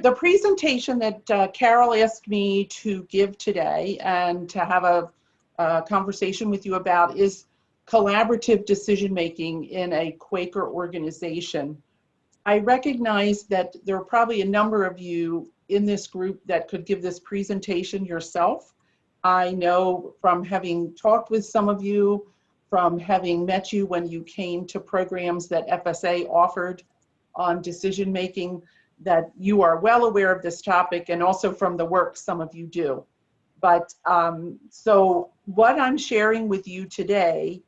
The presentation that Carol asked me to give today and to have a conversation with you about is collaborative decision-making in a Quaker organization. I recognize that there are probably a number of you in this group that could give this presentation yourself. I know from having talked with some of you, from having met you when you came to programs that FSA offered on decision-making, that you are well aware of this topic, and also from the work some of you do. But so what I'm sharing with you today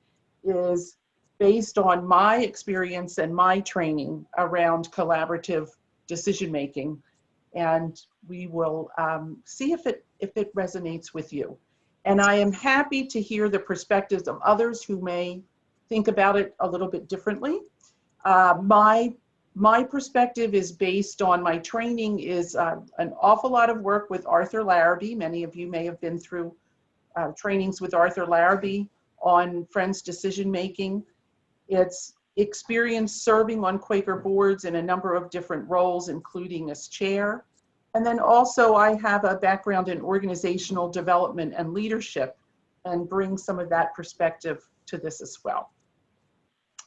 is based on my experience and my training around collaborative decision-making, and we will see if it resonates with you. And I am happy to hear the perspectives of others who may think about it a little bit differently. My perspective is based on my training is an awful lot of work with Arthur Larrabee. Many of you may have been through trainings with Arthur Larrabee on Friends decision making. It's experience serving on Quaker boards in a number of different roles, including as chair. And then also I have a background in organizational development and leadership, and bring some of that perspective to this as well.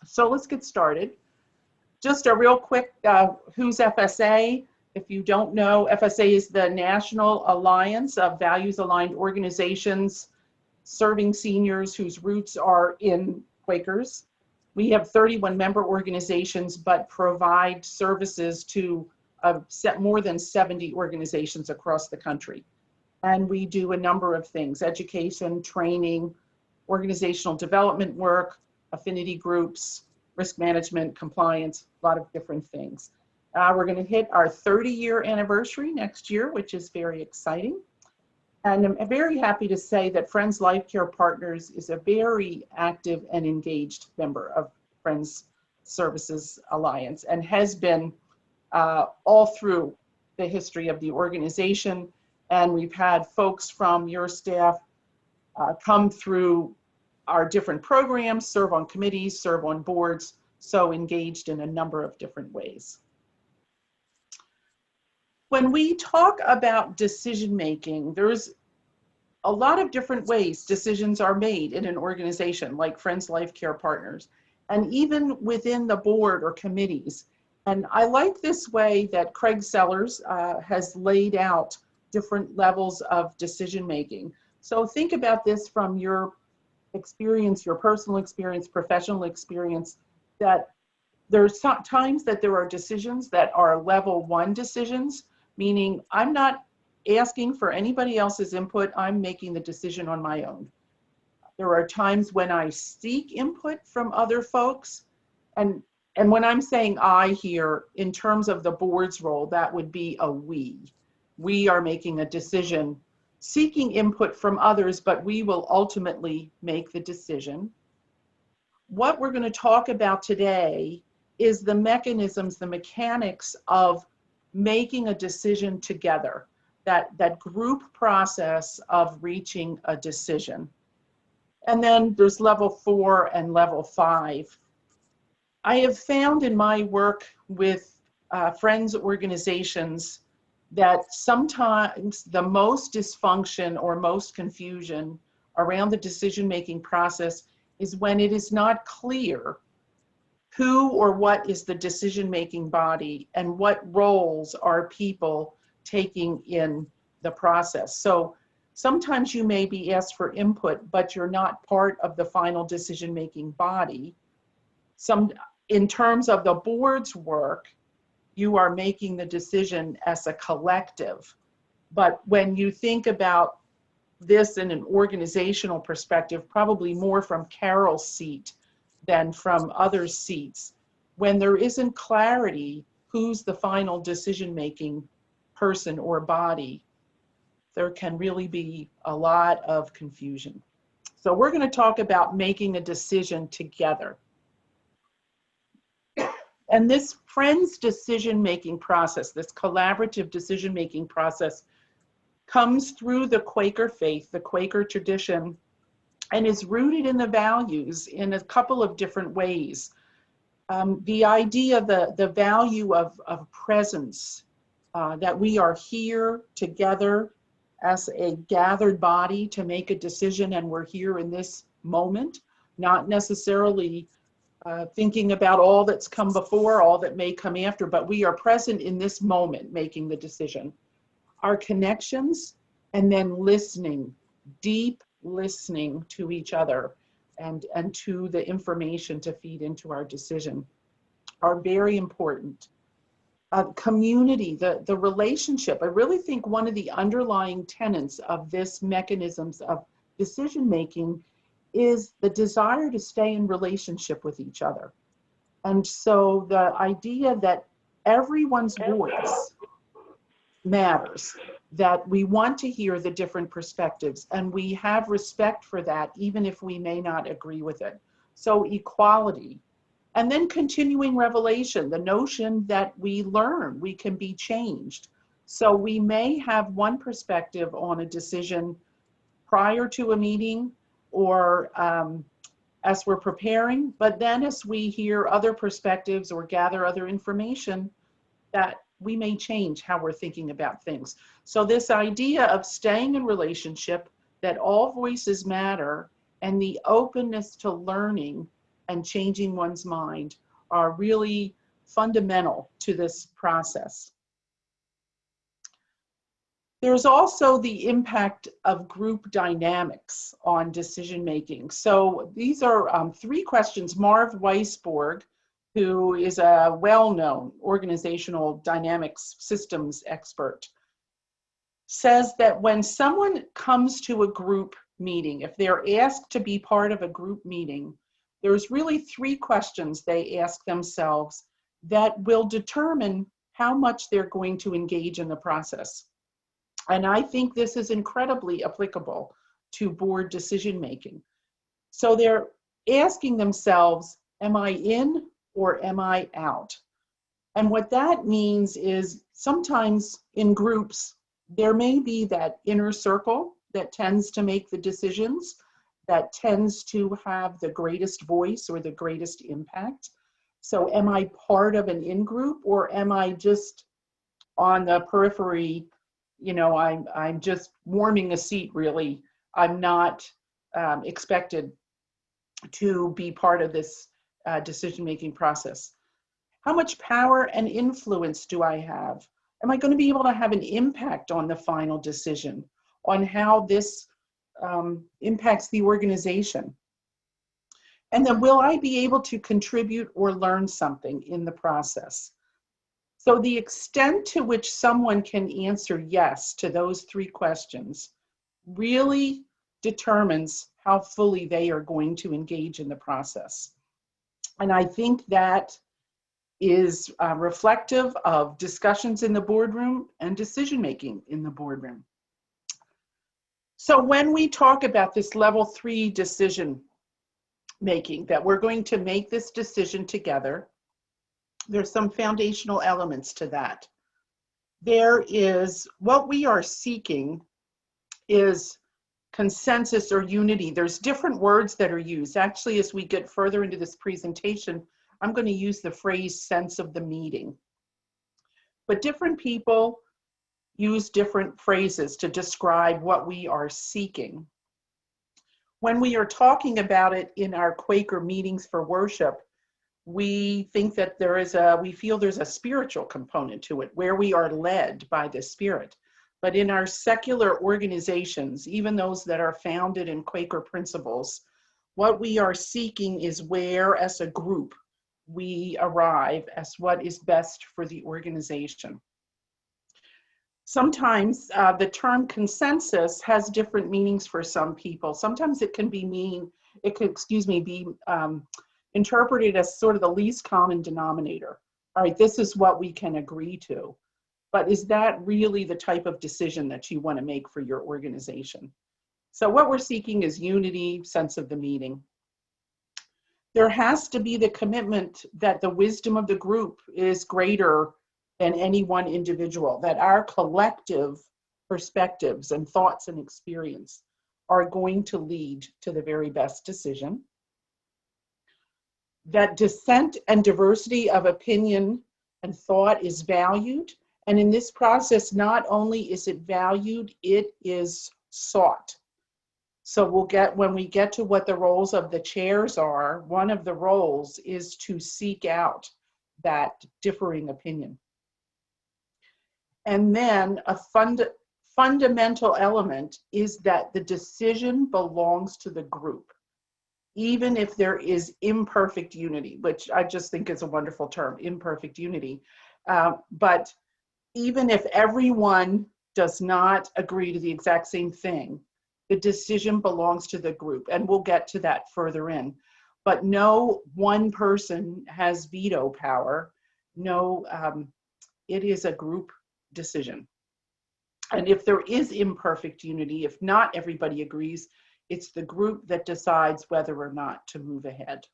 So let's get started. Just a real quick, who's FSA? If you don't know, FSA is the National Alliance of Values-Aligned Organizations serving seniors whose roots are in Quakers. We have 31 member organizations, but provide services to more than 70 organizations across the country. And we do a number of things: education, training, organizational development work, affinity groups, risk management, compliance, a lot of different things. We're going to hit our 30-year anniversary next year, which is very exciting. And I'm very happy to say that Friends Life Care Partners is a very active and engaged member of Friends Services Alliance, and has been all through the history of the organization. And we've had folks from your staff come through our different programs, serve on committees, serve on boards, so engaged in a number of different ways. When we talk about decision making, there's a lot of different ways decisions are made in an organization like Friends Life Care Partners, and even within the board or committees. And I like this way that Craig Sellers has laid out different levels of decision making. So think about this from your experience, your personal experience, professional experience, that there's times that there are decisions that are level 1 decisions, meaning I'm not asking for anybody else's input, I'm making the decision on my own. There are times when I seek input from other folks, and when I'm saying I here, in terms of the board's role, that would be a we. We are making a decision, seeking input from others, but we will ultimately make the decision. What we're going to talk about today is the mechanisms, the mechanics of making a decision together, that group process of reaching a decision. And then there's level 4 and level 5. I have found in my work with friends organizations that sometimes the most dysfunction or most confusion around the decision-making process is when it is not clear who or what is the decision-making body and what roles are people taking in the process. So sometimes you may be asked for input, but you're not part of the final decision-making body. In terms of the board's work, you are making the decision as a collective. But when you think about this in an organizational perspective, probably more from Carol's seat than from other seats, when there isn't clarity who's the final decision-making person or body, there can really be a lot of confusion. So we're going to talk about making a decision together. And this Friends decision-making process, this collaborative decision-making process, comes through the Quaker faith, the Quaker tradition, and is rooted in the values in a couple of different ways. The idea, the value of presence, that we are here together as a gathered body to make a decision, and we're here in this moment, not necessarily thinking about all that's come before, all that may come after, but we are present in this moment making the decision. Our connections, and then listening, deep listening to each other and to the information to feed into our decision are very important. Community, the relationship. I really think one of the underlying tenets of this mechanisms of decision making is the desire to stay in relationship with each other. And so the idea that everyone's voice matters, that we want to hear the different perspectives, and we have respect for that, even if we may not agree with it. So equality. And then continuing revelation, the notion that we learn, we can be changed. So we may have one perspective on a decision prior to a meeting or as we're preparing, but then as we hear other perspectives or gather other information, that we may change how we're thinking about things. So this idea of staying in relationship, that all voices matter, and the openness to learning and changing one's mind are really fundamental to this process. There's also the impact of group dynamics on decision making. So these are 3 questions. Marv Weisborg, who is a well-known organizational dynamics systems expert, says that when someone comes to a group meeting, if they're asked to be part of a group meeting, there's really 3 questions they ask themselves that will determine how much they're going to engage in the process. And I think this is incredibly applicable to board decision making. So they're asking themselves, am I in or am I out? And what that means is sometimes in groups, there may be that inner circle that tends to make the decisions, that tends to have the greatest voice or the greatest impact. So am I part of an in-group, or am I just on the periphery? You know, I'm just warming a seat, really. I'm not expected to be part of this decision-making process. How much power and influence do I have? Am I going to be able to have an impact on the final decision, on how this impacts the organization? And then will I be able to contribute or learn something in the process? So the extent to which someone can answer yes to those 3 questions really determines how fully they are going to engage in the process. And I think that is reflective of discussions in the boardroom and decision-making in the boardroom. So when we talk about this level 3 decision making, that we're going to make this decision together, there's some foundational elements to that. There is, what we are seeking is consensus or unity. There's different words that are used. Actually, as we get further into this presentation, I'm going to use the phrase sense of the meeting. But different people use different phrases to describe what we are seeking. When we are talking about it in our Quaker meetings for worship, we think that we feel there's a spiritual component to it, where we are led by the Spirit. But in our secular organizations, even those that are founded in Quaker principles, what we are seeking is where, as a group, we arrive as what is best for the organization. Sometimes the term consensus has different meanings for some people. Sometimes it can be interpreted as sort of the least common denominator. All right, this is what we can agree to. But is that really the type of decision that you want to make for your organization? So what we're seeking is unity, sense of the meeting. There has to be the commitment that the wisdom of the group is greater than any one individual, that our collective perspectives and thoughts and experience are going to lead to the very best decision. That dissent and diversity of opinion and thought is valued, And in this process, not only is it valued, it is sought. So when we get to what the roles of the chairs are, one of the roles is to seek out that differing opinion. And then a fundamental element is that the decision belongs to the group, even if there is imperfect unity, which I just think is a wonderful term, imperfect unity. But even if everyone does not agree to the exact same thing, the decision belongs to the group, and we'll get to that further in. But no one person has veto power. No, it is a group decision. And if there is imperfect unity, if not everybody agrees, it's the group that decides whether or not to move ahead.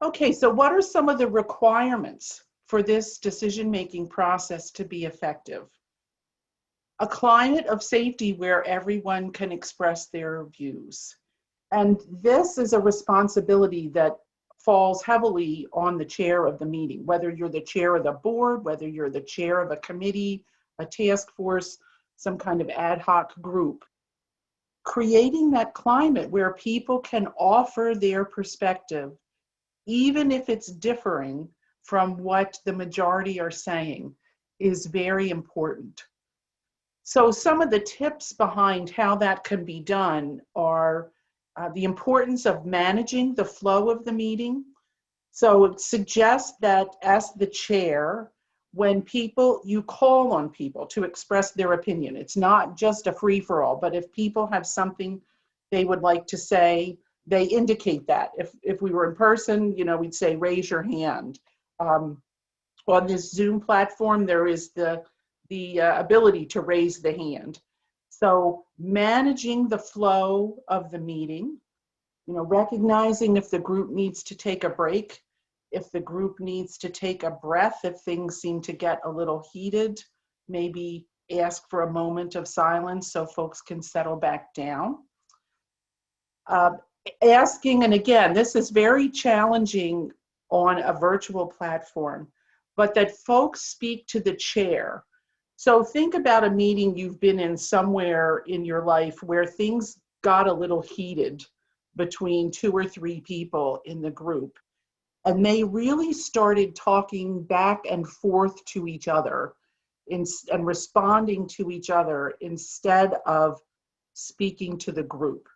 Okay, so what are some of the requirements for this decision-making process to be effective? A climate of safety where everyone can express their views. And this is a responsibility that falls heavily on the chair of the meeting, whether you're the chair of the board, whether you're the chair of a committee, a task force, some kind of ad hoc group. Creating that climate where people can offer their perspective, even if it's differing from what the majority are saying, is very important. So some of the tips behind how that can be done are the importance of managing the flow of the meeting. So it suggests that as the chair, when you call on people to express their opinion. It's not just a free-for-all, but if people have something they would like to say, they indicate that. If we were in person, we'd say, raise your hand. On this Zoom platform, there is the ability to raise the hand. So managing the flow of the meeting, recognizing if the group needs to take a break, if the group needs to take a breath, if things seem to get a little heated, maybe ask for a moment of silence so folks can settle back down. Asking, and again, this is very challenging on a virtual platform, but that folks speak to the chair. So think about a meeting you've been in somewhere in your life where things got a little heated between 2 or 3 people in the group, and they really started talking back and forth to each other and responding to each other instead of speaking to the group.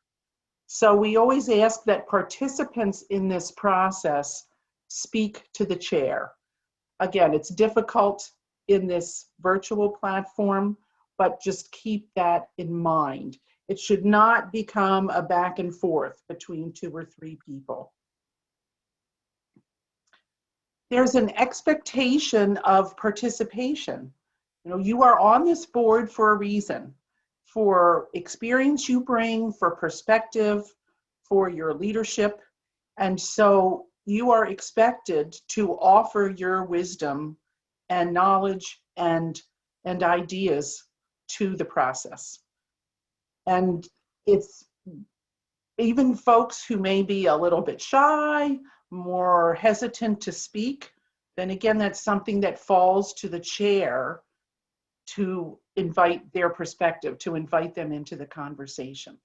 So we always ask that participants in this process speak to the chair. Again, it's difficult in this virtual platform, but just keep that in mind. It should not become a back and forth between 2 or 3 people. There's an expectation of participation. You are on this board for a reason, for experience you bring, for perspective, for your leadership. And so you are expected to offer your wisdom and knowledge and ideas to the process. And it's even folks who may be a little bit shy, more hesitant to speak, then again, that's something that falls to the chair to invite their perspective, to invite them into the conversation.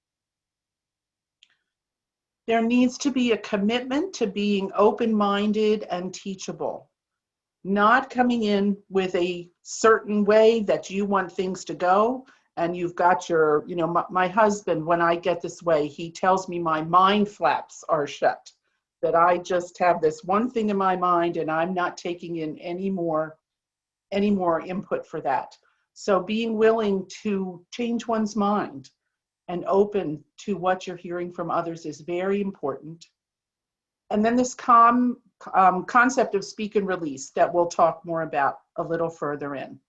There needs to be a commitment to being open-minded and teachable, not coming in with a certain way that you want things to go, and you've got your, my husband, when I get this way, he tells me my mind flaps are shut, that I just have this one thing in my mind and I'm not taking in any more input for that. So being willing to change one's mind and open to what you're hearing from others is very important. And then this concept of speak and release that we'll talk more about a little further in.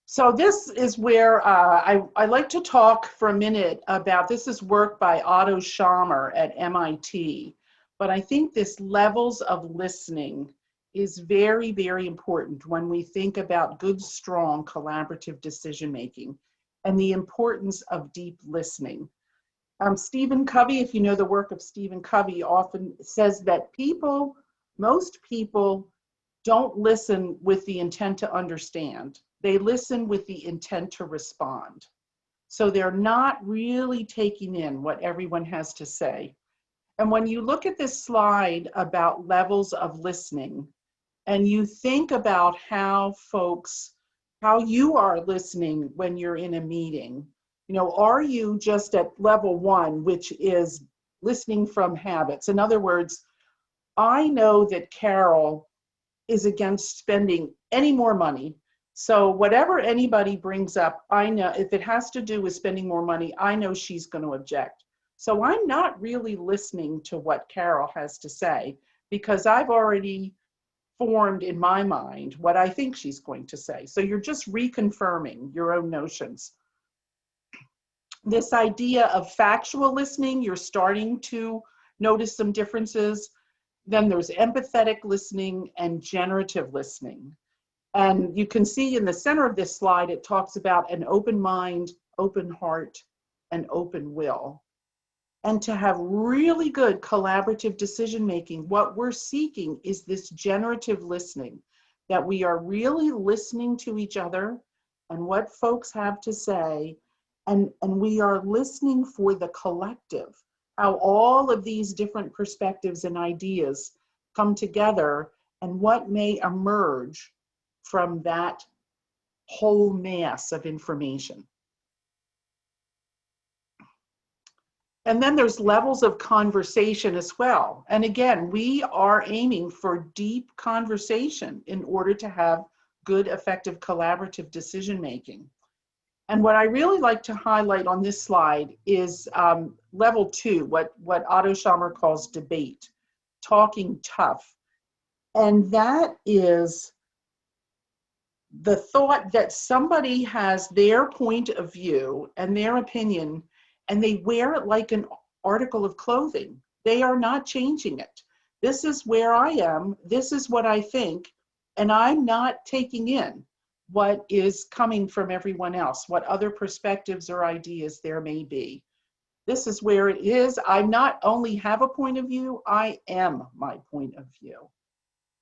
So this is where I like to talk for a minute about, this is work by Otto Scharmer at MIT, but I think this levels of listening is very, very important when we think about good, strong, collaborative decision-making and the importance of deep listening. Stephen Covey, if you know the work of Stephen Covey, often says that most people don't listen with the intent to understand. They listen with the intent to respond. So they're not really taking in what everyone has to say. And when you look at this slide about levels of listening, and you think about how you are listening when you're in a meeting, are you just at level 1, which is listening from habits? In other words, I know that Carol is against spending any more money. So whatever anybody brings up, I know if it has to do with spending more money, I know she's going to object. So I'm not really listening to what Carol has to say because I've already formed in my mind what I think she's going to say. So you're just reconfirming your own notions. This idea of factual listening, you're starting to notice some differences. Then there's empathetic listening and generative listening. And you can see in the center of this slide, it talks about an open mind, open heart, and open will. And to have really good collaborative decision making, what we're seeking is this generative listening, that we are really listening to each other and what folks have to say, and we are listening for the collective, how all of these different perspectives and ideas come together and what may emerge from that whole mass of information. And then there's levels of conversation as well. And again, we are aiming for deep conversation in order to have good, effective, collaborative decision making. And what I really like to highlight on this slide is level 2, what Otto Scharmer calls debate, talking tough. And that is the thought that somebody has their point of view and their opinion, and they wear it like an article of clothing. They are not changing it. This is where I am. This is what I think. And I'm not taking in what is coming from everyone else, what other perspectives or ideas there may be. This is where it is. I not only have a point of view, I am my point of view.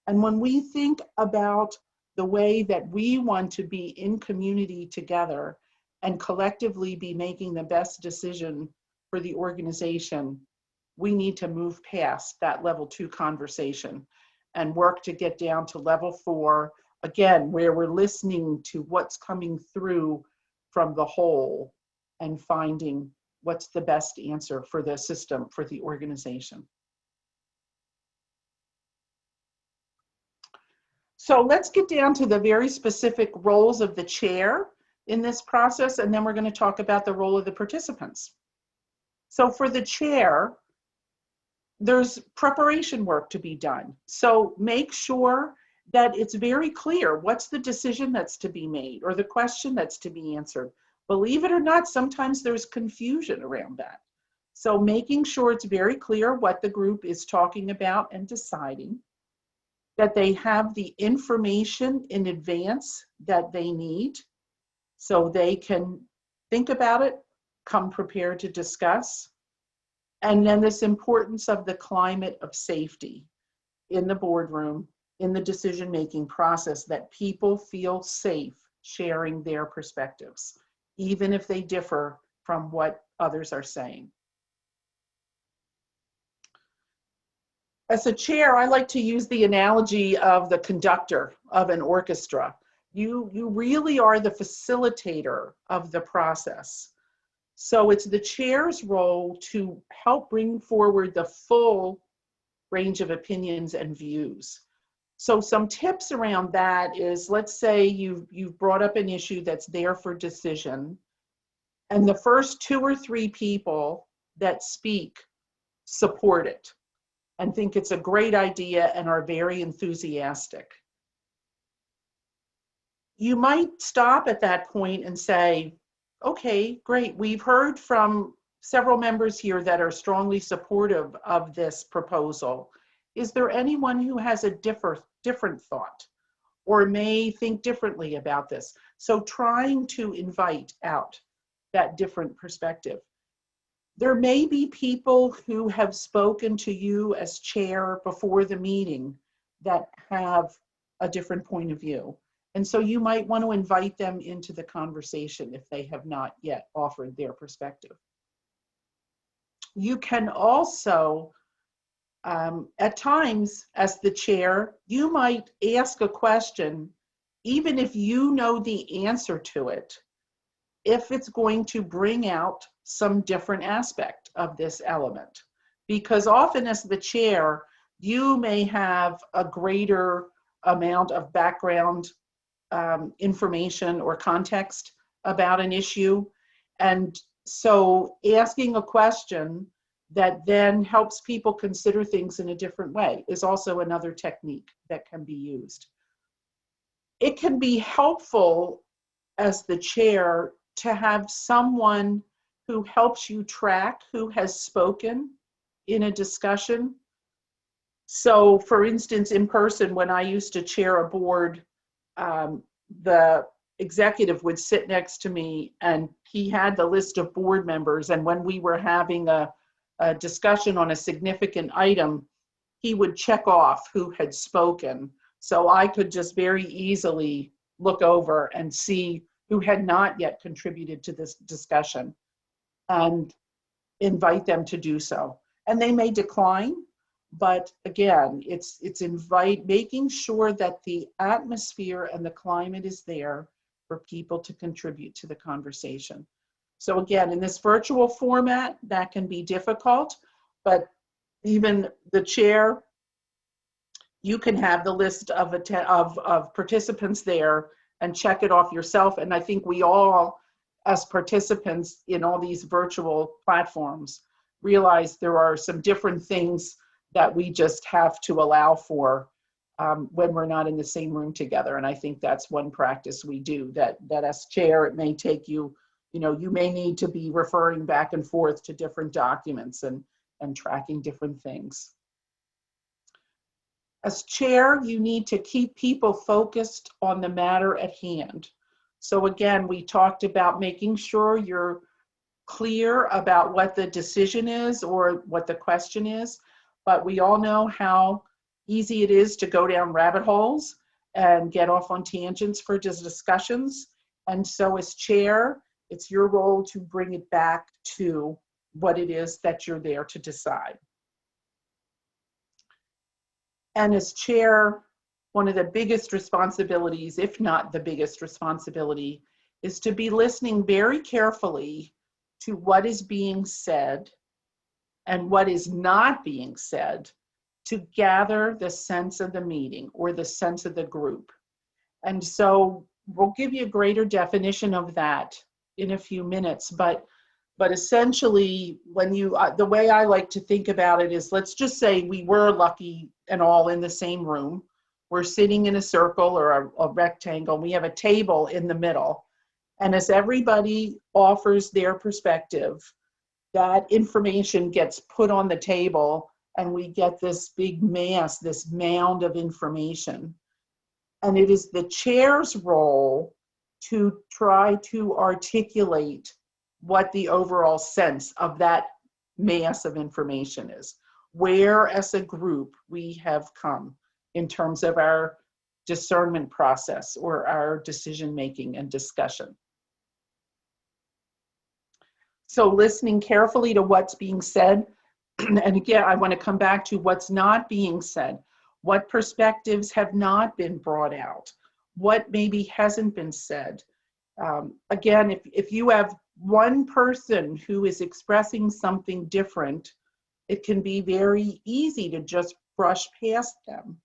And when we think about the way that we want to be in community together and collectively be making the best decision for the organization, we need to move past that level 2 conversation and work to get down to level 4, again, where we're listening to what's coming through from the whole and finding what's the best answer for the system, for the organization. So let's get down to the very specific roles of the chair in this process, and then we're going to talk about the role of the participants. So for the chair, there's preparation work to be done. So make sure that it's very clear what's the decision that's to be made or the question that's to be answered. Believe it or not, sometimes there's confusion around that. So making sure it's very clear what the group is talking about and deciding, that they have the information in advance that they need so they can think about it, come prepared to discuss. And then this importance of the climate of safety in the boardroom, in the decision-making process, that people feel safe sharing their perspectives, even if they differ from what others are saying. As a chair, I like to use the analogy of the conductor of an orchestra. You really are the facilitator of the process. So it's the chair's role to help bring forward the full range of opinions and views. So some tips around that is, let's say you've brought up an issue that's there for decision, and the first 2 or 3 people that speak support it and think it's a great idea and are very enthusiastic. You might stop at that point and say, okay, great, we've heard from several members here that are strongly supportive of this proposal. Is there anyone who has a different thought or may think differently about this? So trying to invite out that different perspective. There may be people who have spoken to you as chair before the meeting that have a different point of view. And so you might want to invite them into the conversation if they have not yet offered their perspective. You can also, at times as the chair, you might ask a question, even if you know the answer to it, if it's going to bring out some different aspect of this element. Because often as the chair, you may have a greater amount of background information or context about an issue. And so asking a question that then helps people consider things in a different way is also another technique that can be used. It can be helpful as the chair to have someone who helps you track who has spoken in a discussion. So for instance, in person, when I used to chair a board, the executive would sit next to me and he had the list of board members. And when we were having a discussion on a significant item, he would check off who had spoken. So I could just very easily look over and see who had not yet contributed to this discussion and invite them to do so. And they may decline, but again, it's making sure that the atmosphere and the climate is there for people to contribute to the conversation. So again, in this virtual format, that can be difficult, but even the chair, you can have the list of participants there and check it off yourself. And I think we all, as participants in all these virtual platforms, realize there are some different things that we just have to allow for when we're not in the same room together. And I think that's one practice we do, that as chair, it may take you, you may need to be referring back and forth to different documents and tracking different things. As chair, you need to keep people focused on the matter at hand. So again, we talked about making sure you're clear about what the decision is or what the question is, but we all know how easy it is to go down rabbit holes and get off on tangents for discussions. And so as chair, it's your role to bring it back to what it is that you're there to decide. And as chair, one of the biggest responsibilities, if not the biggest responsibility, is to be listening very carefully to what is being said and what is not being said to gather the sense of the meeting or the sense of the group. And so we'll give you a greater definition of that in a few minutes, but essentially, when the way I like to think about it is, let's just say we were lucky and all in the same room. We're sitting in a circle or a rectangle. We have a table in the middle. And as everybody offers their perspective, that information gets put on the table and we get this big mass, this mound of information. And it is the chair's role to try to articulate what the overall sense of that mass of information is, where as a group we have come in terms of our discernment process or our decision making and discussion. So listening carefully to what's being said, and again, I want to come back to what's not being said. What perspectives have not been brought out? What maybe hasn't been said? Again, if you have one person who is expressing something different, it can be very easy to just brush past them.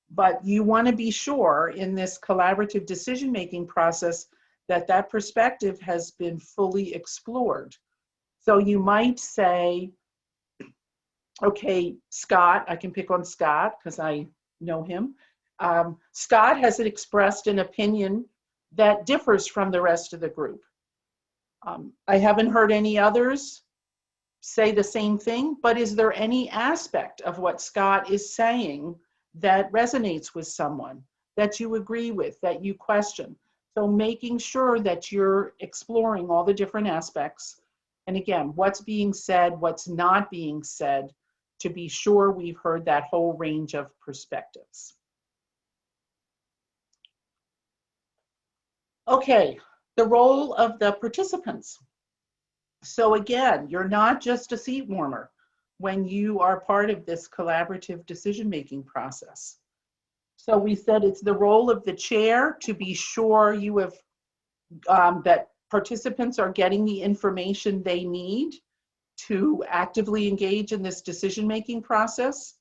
But you want to be sure in this collaborative decision-making process that that perspective has been fully explored. So you might say, okay, Scott, I can pick on Scott because I know him. Scott has expressed an opinion that differs from the rest of the group. I haven't heard any others say the same thing, but is there any aspect of what Scott is saying that resonates with someone, that you agree with, that you question? So making sure that you're exploring all the different aspects And again, what's being said, what's not being said, to be sure we've heard that whole range of perspectives. Okay, the role of the participants. So again, you're not just a seat warmer when you are part of this collaborative decision-making process. So we said it's the role of the chair to be sure you have that participants are getting the information they need to actively engage in this decision-making process.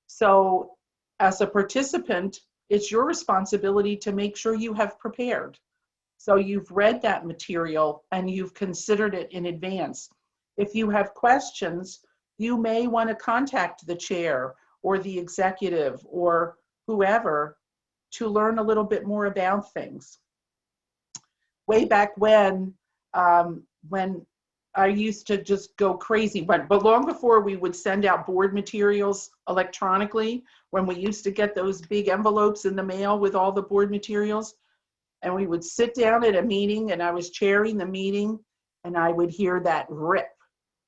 So as a participant, it's your responsibility to make sure you have prepared. So you've read that material and you've considered it in advance. If you have questions, you may want to contact the chair or the executive or whoever to learn a little bit more about things. Way back when I used to just go crazy, but long before we would send out board materials electronically, when we used to get those big envelopes in the mail with all the board materials, and we would sit down at a meeting and I was chairing the meeting and I would hear that rip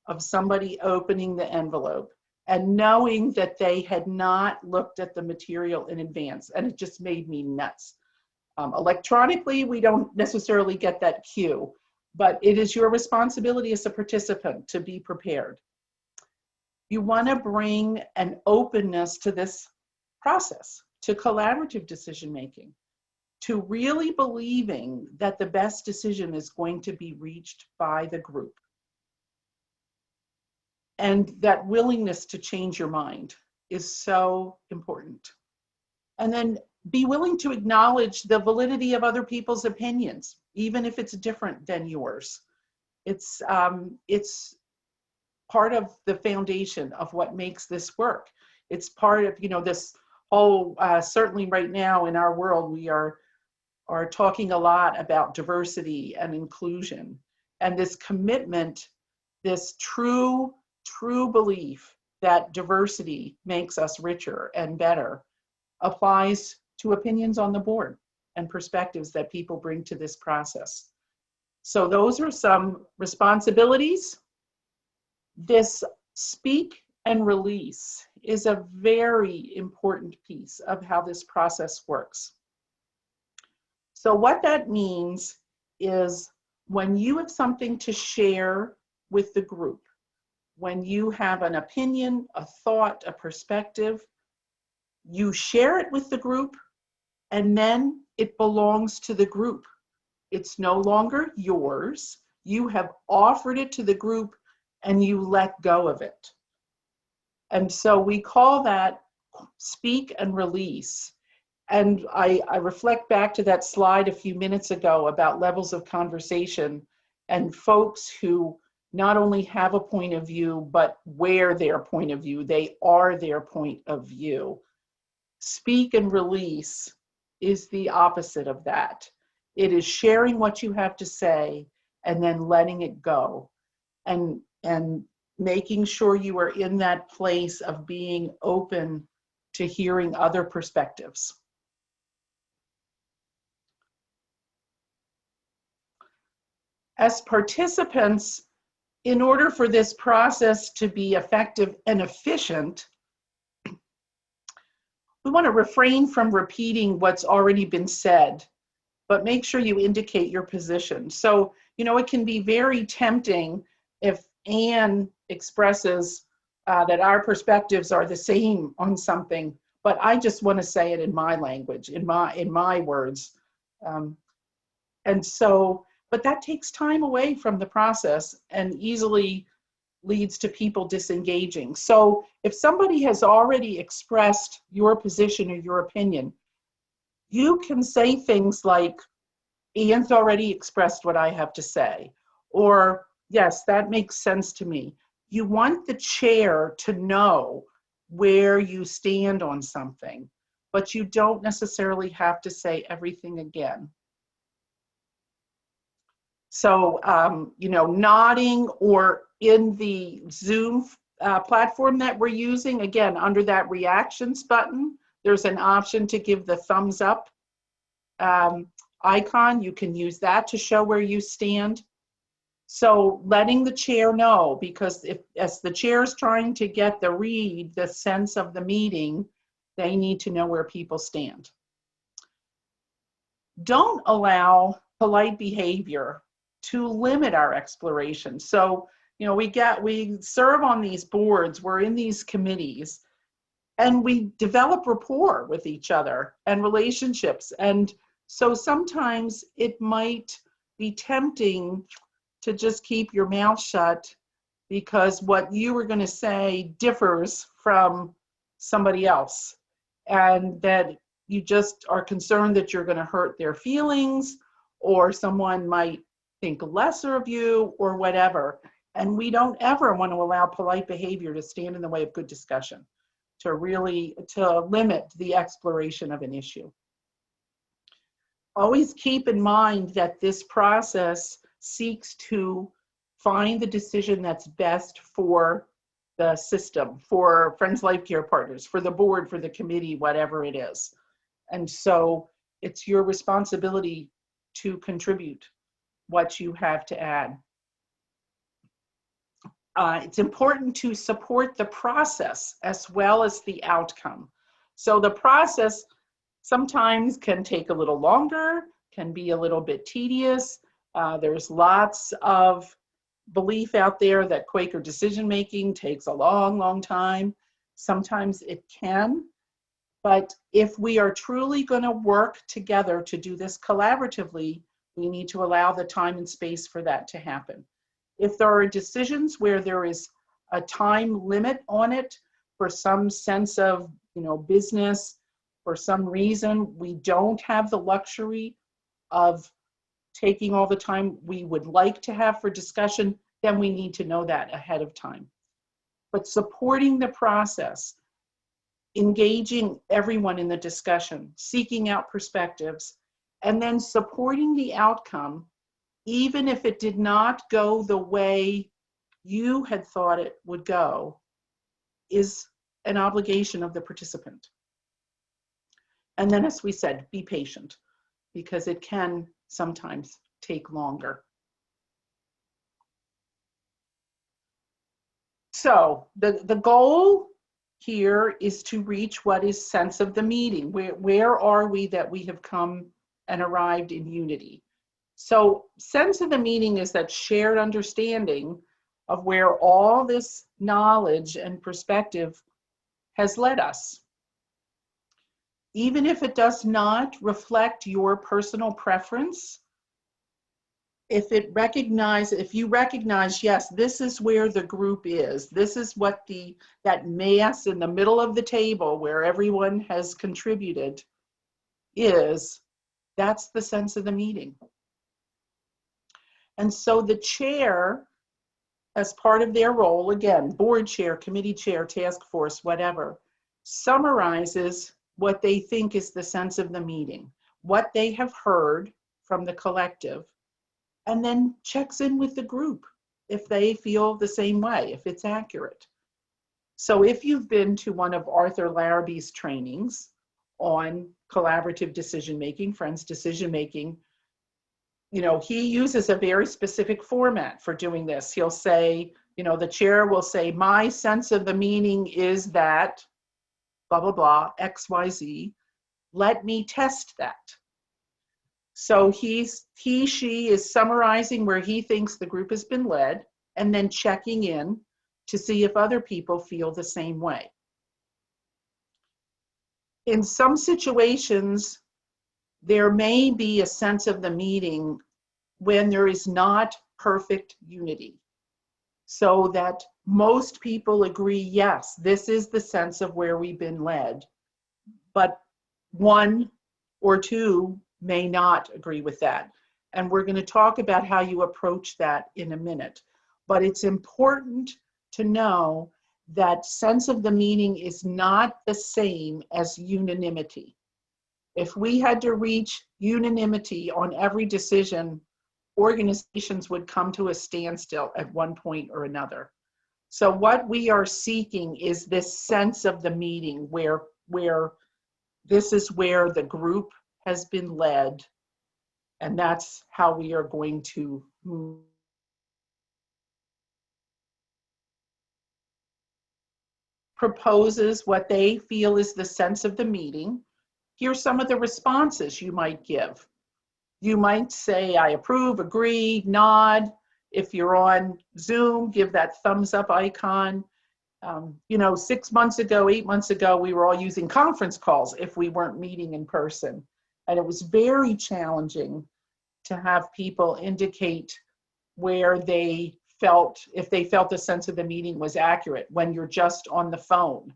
of somebody opening the envelope and knowing that they had not looked at the material in advance, and it just made me nuts. Electronically, we don't necessarily get that cue, but it is your responsibility as a participant to be prepared. You want to bring an openness to this process, to collaborative decision making, to really believing that the best decision is going to be reached by the group. And that willingness to change your mind is so important. And then be willing to acknowledge the validity of other people's opinions, even if it's different than yours. It's part of the foundation of what makes this work. It's part of, this whole, certainly right now in our world, we are talking a lot about diversity and inclusion. And this commitment, this true belief that diversity makes us richer and better applies to opinions on the board and perspectives that people bring to this process. So those are some responsibilities. This speak and release is a very important piece of how this process works. So what that means is when you have something to share with the group, when you have an opinion, a thought, a perspective, you share it with the group, and then it belongs to the group. It's no longer yours. You have offered it to the group and you let go of it. And so we call that speak and release. And I reflect back to that slide a few minutes ago about levels of conversation and folks who not only have a point of view, but wear their point of view. They are their point of view. Speak and release is the opposite of that. It is sharing what you have to say and then letting it go and making sure you are in that place of being open to hearing other perspectives. As participants, in order for this process to be effective and efficient, we want to refrain from repeating what's already been said, but make sure you indicate your position. So, it can be very tempting if Anne expresses that our perspectives are the same on something, but I just want to say it in my language, in my words. But that takes time away from the process and easily leads to people disengaging. So if somebody has already expressed your position or your opinion, you can say things like, Ian's already expressed what I have to say, or yes, that makes sense to me. You want the chair to know where you stand on something, but you don't necessarily have to say everything again. So, nodding, or in the Zoom platform that we're using, again, under that reactions button, there's an option to give the thumbs up icon. You can use that to show where you stand. So letting the chair know, because if as the chair is trying to get the sense of the meeting, they need to know where people stand. Don't allow polite behavior to limit our exploration. So, we serve on these boards, we're in these committees, and we develop rapport with each other and relationships. And so sometimes it might be tempting to just keep your mouth shut because what you were going to say differs from somebody else, and that you just are concerned that you're going to hurt their feelings, or someone might think lesser of you, or whatever. And we don't ever want to allow polite behavior to stand in the way of good discussion, to limit the exploration of an issue. Always keep in mind that this process seeks to find the decision that's best for the system, for Friends Life Care Partners, for the board, for the committee, whatever it is. And so it's your responsibility to contribute what you have to add. It's important to support the process as well as the outcome. So the process sometimes can take a little longer, can be a little bit tedious. There's lots of belief out there that Quaker decision-making takes a long, long time. Sometimes it can, but if we are truly going to work together to do this collaboratively, we need to allow the time and space for that to happen. If there are decisions where there is a time limit on it for some sense of, business, for some reason, we don't have the luxury of taking all the time we would like to have for discussion, then we need to know that ahead of time. But supporting the process, engaging everyone in the discussion, seeking out perspectives, and then supporting the outcome, even if it did not go the way you had thought it would go, is an obligation of the participant. And then, as we said, be patient, because it can sometimes take longer. So the goal here is to reach what is sense of the meeting. Where are we that we have come and arrived in unity? So sense of the meeting is that shared understanding of where all this knowledge and perspective has led us. Even if it does not reflect your personal preference, if you recognize, yes, this is where the group is, this is what that mass in the middle of the table where everyone has contributed is, that's the sense of the meeting. And so the chair, as part of their role, again, board chair, committee chair, task force, whatever, summarizes what they think is the sense of the meeting, what they have heard from the collective, and then checks in with the group if they feel the same way, if it's accurate. So if you've been to one of Arthur Larrabee's trainings on collaborative decision-making, Friends decision-making, he uses a very specific format for doing this. He'll say, the chair will say, my sense of the meaning is that, blah, blah, blah, X, Y, Z. Let me test that. So she is summarizing where he thinks the group has been led, and then checking in to see if other people feel the same way. In some situations, there may be a sense of the meeting when there is not perfect unity, so that most people agree, yes, this is the sense of where we've been led, but one or two may not agree with that. And we're going to talk about how you approach that in a minute. But it's important to know that sense of the meaning is not the same as unanimity. If we had to reach unanimity on every decision, organizations would come to a standstill at one point or another. So what we are seeking is this sense of the meeting where this is where the group has been led, and that's how we are going to move. proposes what they feel is the sense of the meeting, here's some of the responses you might give. You might say, I approve, agree, nod. If you're on Zoom, give that thumbs up icon. 6 months ago, 8 months ago, we were all using conference calls if we weren't meeting in person. And it was very challenging to have people indicate where they felt, if they felt the sense of the meeting was accurate when you're just on the phone.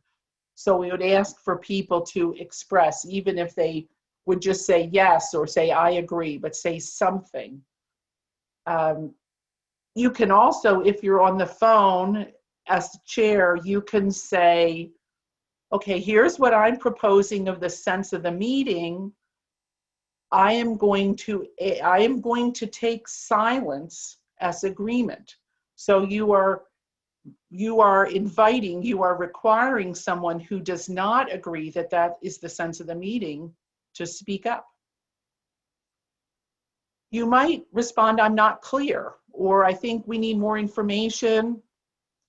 So we would ask for people to express, even if they would just say yes or say I agree, but say something. You can also, if you're on the phone as the chair, you can say, okay, here's what I'm proposing of the sense of the meeting. I am going to take silence as agreement. So you are requiring someone who does not agree that that is the sense of the meeting to speak up. You might respond, I'm not clear, or I think we need more information.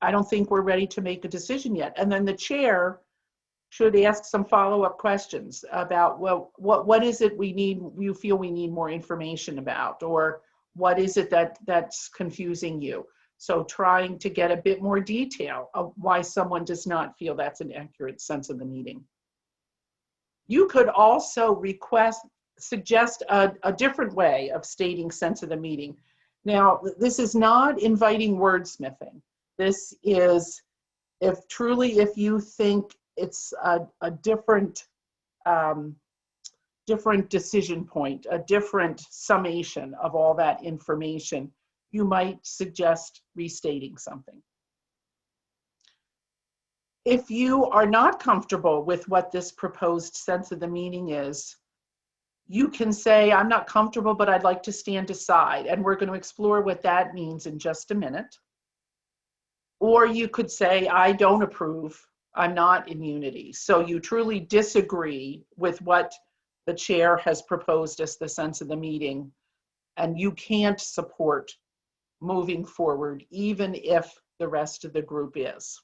I don't think we're ready to make a decision yet. And then the chair should ask some follow-up questions about, well, what is it you feel we need more information about, or what is it that's confusing you? So trying to get a bit more detail of why someone does not feel that's an accurate sense of the meeting. You could also suggest a different way of stating sense of the meeting. Now, this is not inviting wordsmithing. This is, if you think it's a different decision point, a different summation of all that information, you might suggest restating something. If you are not comfortable with what this proposed sense of the meaning is, you can say, I'm not comfortable, but I'd like to stand aside. And we're going to explore what that means in just a minute. Or you could say, I don't approve. I'm not in unity. So you truly disagree with what the chair has proposed as the sense of the meeting, and you can't support moving forward, even if the rest of the group is.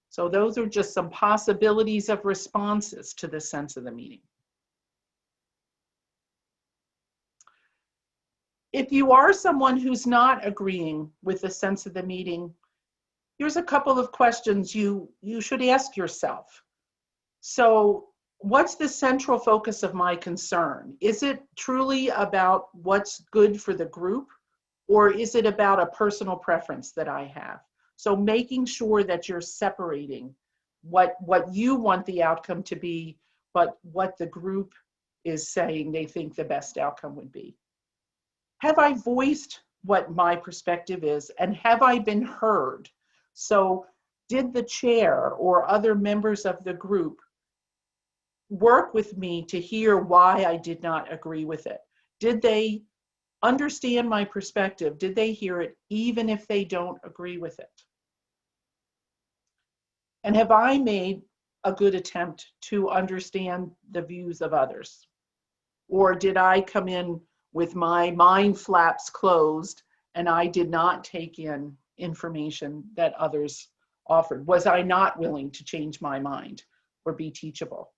So those are just some possibilities of responses to the sense of the meeting. If you are someone who's not agreeing with the sense of the meeting, here's a couple of questions you should ask yourself. So, what's the central focus of my concern? Is it truly about what's good for the group, or is it about a personal preference that I have? So making sure that you're separating what you want the outcome to be, but what the group is saying they think the best outcome would be. Have I voiced what my perspective is, and have I been heard? So did the chair or other members of the group work with me to hear why I did not agree with it? Did they understand my perspective? Did they hear it even if they don't agree with it? And have I made a good attempt to understand the views of others? Or did I come in with my mind flaps closed and I did not take in information that others offered? Was I not willing to change my mind or be teachable?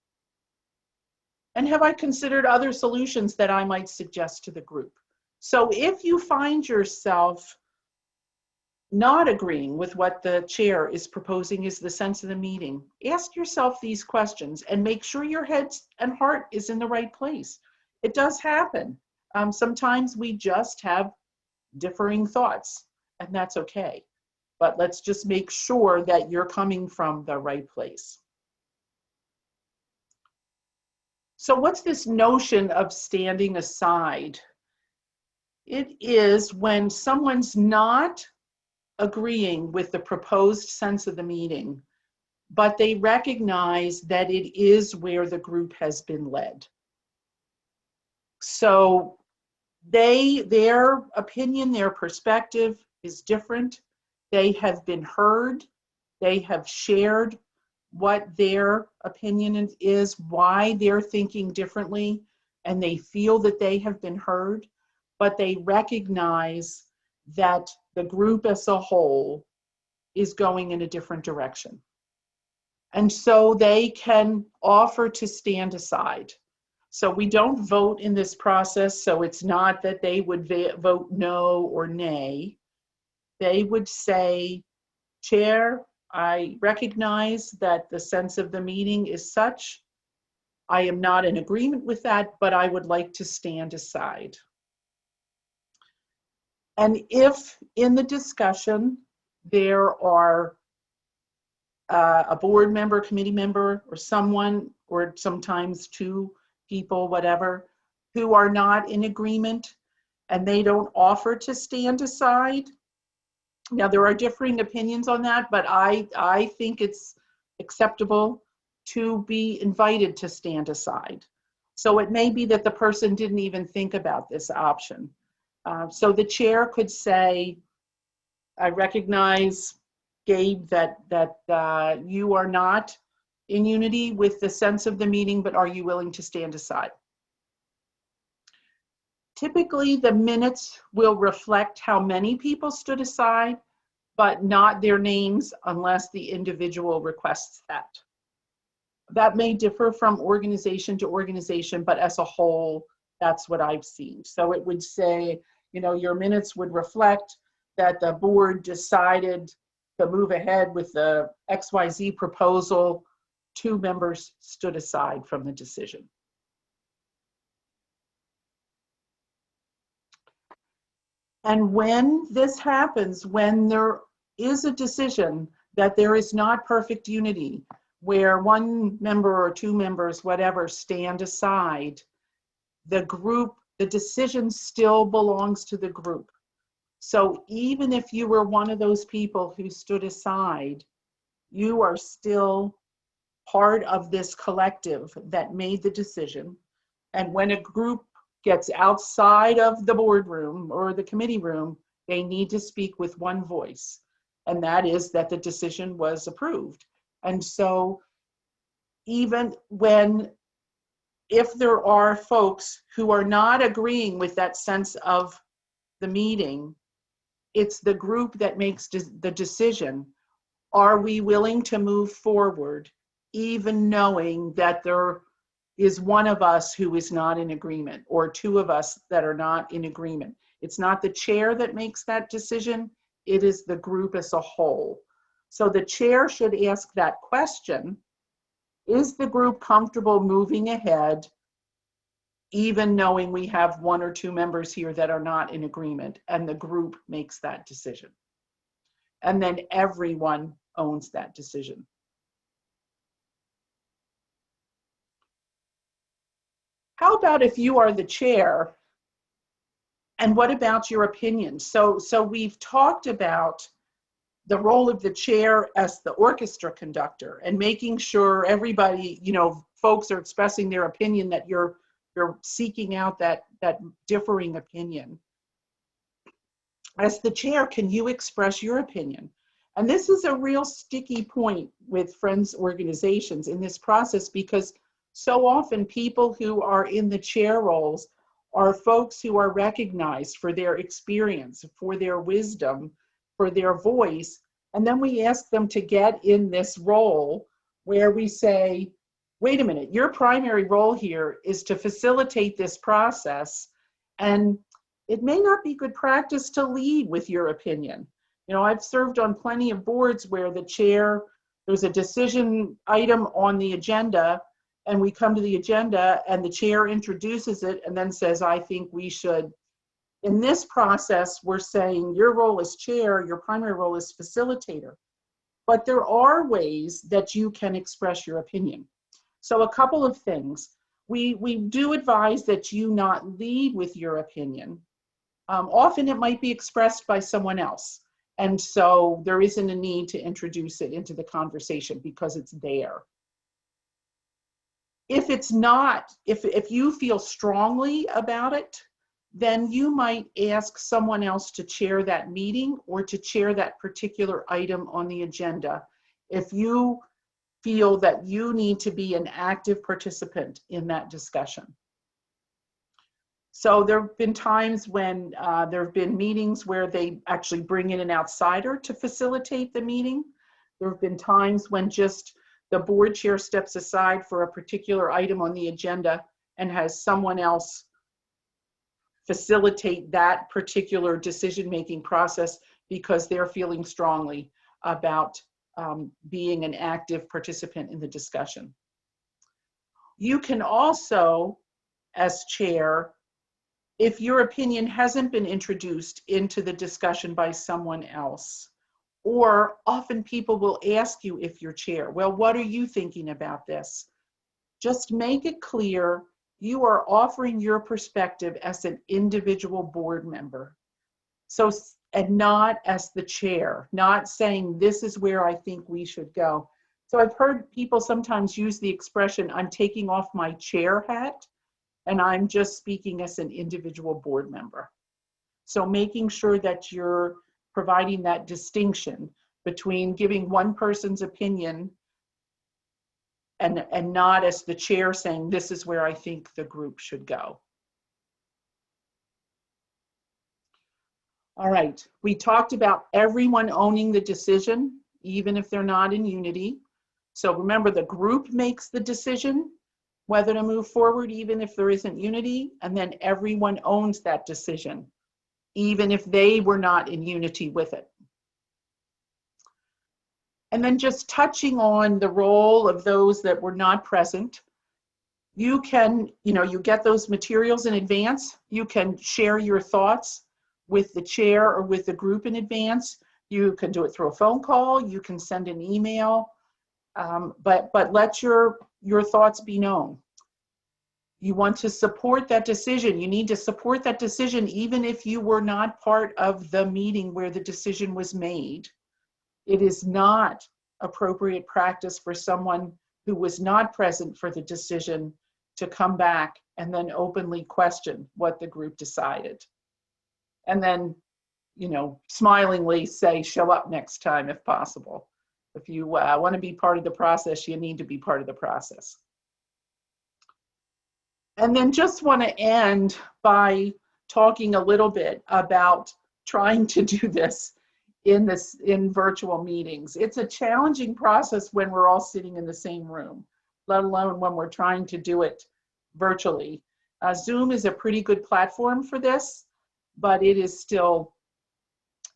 And have I considered other solutions that I might suggest to the group? So if you find yourself not agreeing with what the chair is proposing is the sense of the meeting, ask yourself these questions and make sure your head and heart is in the right place. It does happen. Sometimes we just have differing thoughts, and that's okay. But let's just make sure that you're coming from the right place. So what's this notion of standing aside? It is when someone's not agreeing with the proposed sense of the meeting, but they recognize that it is where the group has been led. So their opinion, their perspective is different. They have been heard. They have shared what their opinion is, why they're thinking differently, and they feel that they have been heard, but they recognize that the group as a whole is going in a different direction. And so they can offer to stand aside. So we don't vote in this process, so it's not that they would vote no or nay. They would say, Chair, I recognize that the sense of the meeting is such. I am not in agreement with that, but I would like to stand aside. And if in the discussion there are a board member, committee member, or someone, or sometimes two people, whatever, who are not in agreement and they don't offer to stand aside. Now, there are differing opinions on that, but I think it's acceptable to be invited to stand aside. So it may be that the person didn't even think about this option. So the chair could say, I recognize, Gabe, that you are not in unity with the sense of the meeting, but are you willing to stand aside? Typically, the minutes will reflect how many people stood aside, but not their names unless the individual requests that. That may differ from organization to organization, but as a whole, that's what I've seen. So it would say, you know, your minutes would reflect that the board decided to move ahead with the XYZ proposal. 2 members stood aside from the decision. And when this happens, when there is a decision that there is not perfect unity, where 1 member or 2 members, whatever, stand aside, the group, the decision still belongs to the group. So even if you were one of those people who stood aside, you are still part of this collective that made the decision. And when a group gets outside of the boardroom or the committee room, they need to speak with one voice, and that is that the decision was approved. And so even when, if there are folks who are not agreeing with that sense of the meeting, it's the group that makes the decision. Are we willing to move forward, even knowing that there is one of us who is not in agreement, or 2 of us that are not in agreement? It's not the chair that makes that decision, it is the group as a whole. So the chair should ask that question: is the group comfortable moving ahead, even knowing we have 1 or 2 members here that are not in agreement, and the group makes that decision? And then everyone owns that decision. How about if you are the chair, and what about your opinion? So we've talked about the role of the chair as the orchestra conductor and making sure everybody, you know, folks are expressing their opinion, that you're seeking out that differing opinion. As the chair, can you express your opinion? And this is a real sticky point with Friends organizations in this process, because so often people who are in the chair roles are folks who are recognized for their experience, for their wisdom, for their voice. And then we ask them to get in this role where we say, wait a minute, your primary role here is to facilitate this process, and it may not be good practice to lead with your opinion. You know, I've served on plenty of boards where the chair, there's a decision item on the agenda, and we come to the agenda and the chair introduces it and then says, I think we should. In this process, we're saying your role as chair, your primary role is facilitator. But there are ways that you can express your opinion. So a couple of things. We do advise that you not lead with your opinion. Often it might be expressed by someone else. And so there isn't a need to introduce it into the conversation because it's there. If it's not, if you feel strongly about it, then you might ask someone else to chair that meeting or to chair that particular item on the agenda, if you feel that you need to be an active participant in that discussion. So there have been times when there have been meetings where they actually bring in an outsider to facilitate the meeting. There have been times when just the board chair steps aside for a particular item on the agenda and has someone else facilitate that particular decision-making process because they're feeling strongly about being an active participant in the discussion. You can also, as chair, if your opinion hasn't been introduced into the discussion by someone else, or often people will ask you if you're chair, well, what are you thinking about this? Just make it clear you are offering your perspective as an individual board member. So, and not as the chair, not saying this is where I think we should go. So I've heard people sometimes use the expression, I'm taking off my chair hat and I'm just speaking as an individual board member. So making sure that you're providing that distinction between giving one person's opinion and not as the chair saying, this is where I think the group should go. All right, we talked about everyone owning the decision, even if they're not in unity. So remember, the group makes the decision whether to move forward, even if there isn't unity, and then everyone owns that decision, even if they were not in unity with it. And then just touching on the role of those that were not present, you can, you get those materials in advance, you can share your thoughts with the chair or with the group in advance. You can do it through a phone call, you can send an email, but let your thoughts be known. You want to support that decision. You need to support that decision even if you were not part of the meeting where the decision was made. It is not appropriate practice for someone who was not present for the decision to come back and then openly question what the group decided. And then, smilingly say, show up next time if possible. If you want to be part of the process, you need to be part of the process. And then just want to end by talking a little bit about trying to do this in virtual meetings. It's a challenging process when we're all sitting in the same room, let alone when we're trying to do it virtually. Zoom is a pretty good platform for this, but it is still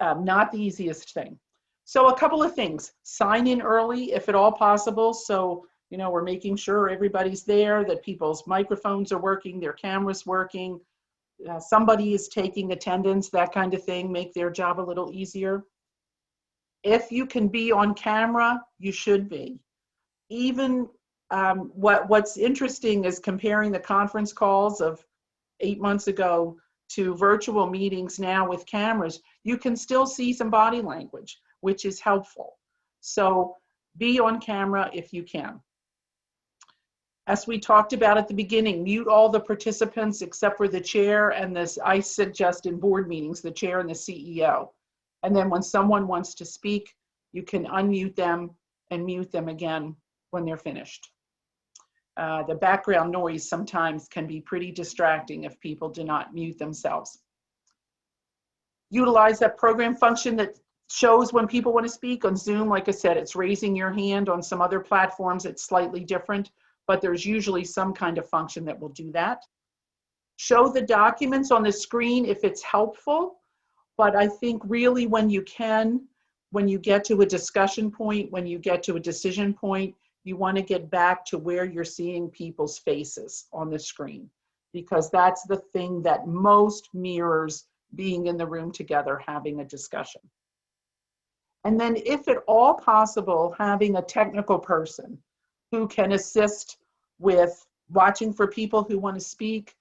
not the easiest thing. So a couple of things: sign in early if at all possible. So, we're making sure everybody's there, that people's microphones are working, their cameras working, somebody is taking attendance, that kind of thing, make their job a little easier. If you can be on camera, you should be. Even what's interesting is comparing the conference calls of 8 months ago to virtual meetings now with cameras, you can still see some body language, which is helpful. So be on camera if you can. As we talked about at the beginning, mute all the participants except for the chair and this, I suggest in board meetings, the chair and the CEO. And then when someone wants to speak, you can unmute them and mute them again when they're finished. The background noise sometimes can be pretty distracting if people do not mute themselves. Utilize that program function that shows when people want to speak. On Zoom, like I said, it's raising your hand. On some other platforms, it's slightly different, but there's usually some kind of function that will do that. Show the documents on the screen if it's helpful, but I think really when you get to a discussion point, when you get to a decision point, you want to get back to where you're seeing people's faces on the screen, because that's the thing that most mirrors being in the room together, having a discussion. And then if at all possible, having a technical person who can assist with watching for people who want to speak,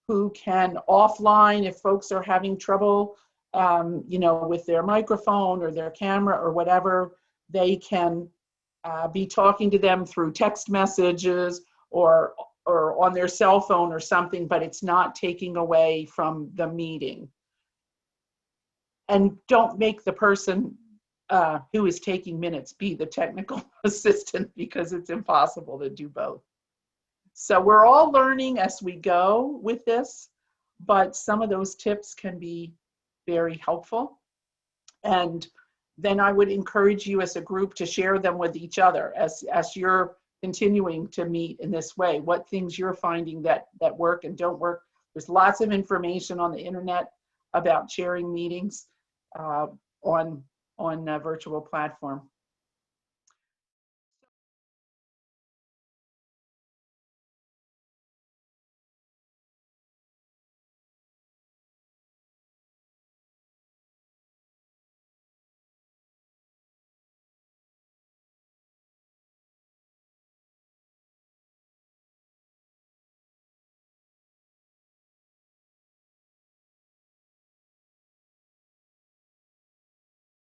who can offline if folks are having trouble, with their microphone or their camera or whatever, they can be talking to them through text messages or on their cell phone or something, but it's not taking away from the meeting. And don't make the person who is taking minutes be the technical assistant, because it's impossible to do both. So we're all learning as we go with this, but some of those tips can be very helpful. And then I would encourage you as a group to share them with each other as you're continuing to meet in this way, what things you're finding that work and don't work. There's lots of information on the internet about sharing meetings on a virtual platform.